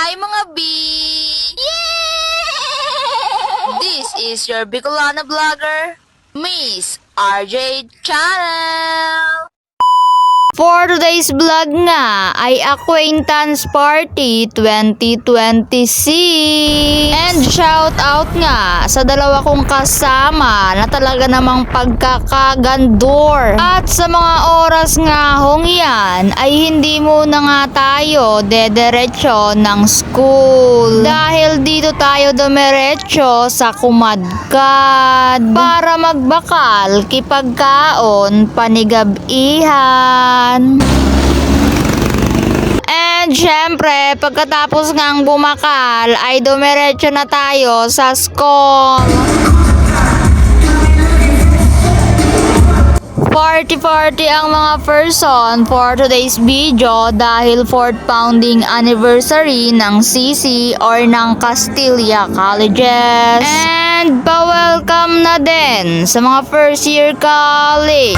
Hi mga B! Yeah! This is your Bicolana vlogger, Miss RJ Channel! For today's vlog nga ay Acquaintance Party 2026. And shout out nga sa dalawa kong kasama na talaga namang pagkakagandor. At sa mga oras nga hong yan ay hindi muna nga tayo dederecho ng school. Dahil dito tayo dumiretso sa Kumadkad para magbakal kipagkaon panigab-ihan. And syempre, pagkatapos ngang bumakal ay dumiretso na tayo sa school. Party ang mga person for today's video dahil 4th founding anniversary ng CC or ng Castilla Colleges. And pa-welcome na din sa mga first year college.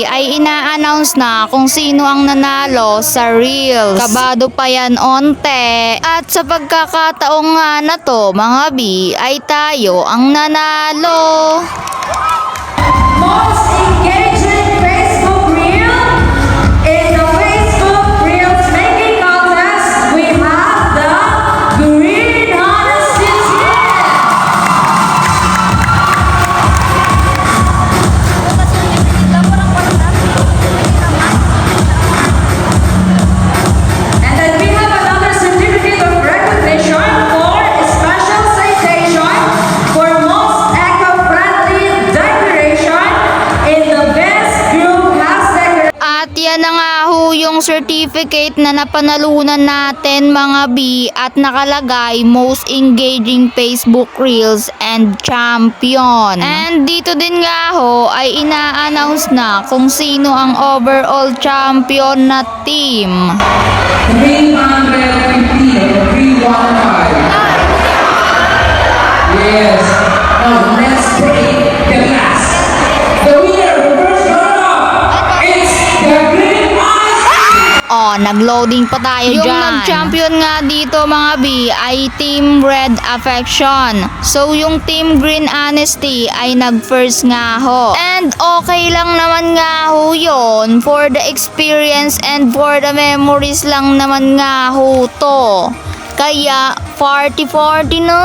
Ay ina-announce na kung sino ang nanalo sa Reels. Kabado pa yan onte. At sa pagkakataong nga na to mga B ay tayo ang nanalo. Most engaging Facebook Reel in the Facebook Reels making contest, we have the Green Honesty Team. And then we have another certificate of recognition for special citation for most eco-friendly decoration in the best group house decoration. At yan na nga ho yung certificate na napanalunan natin mga B at nakalagay most engaging Facebook Reels and champion. And dito din nga ho ay ina-announce na kung sino ang overall champion na team. 350 or 315. Yes. Now let's break the last. The winner, the first runner-up, it's the Green Honesty. Oh, nag-loading pa tayo dyan. Yung nag-champion nga dito mga B ay Team Red Affection. So yung Team Green Honesty ay nag-first nga ho. And okay lang naman nga ho yun. For the experience and for the memories lang naman nga ho to. Kaya party na!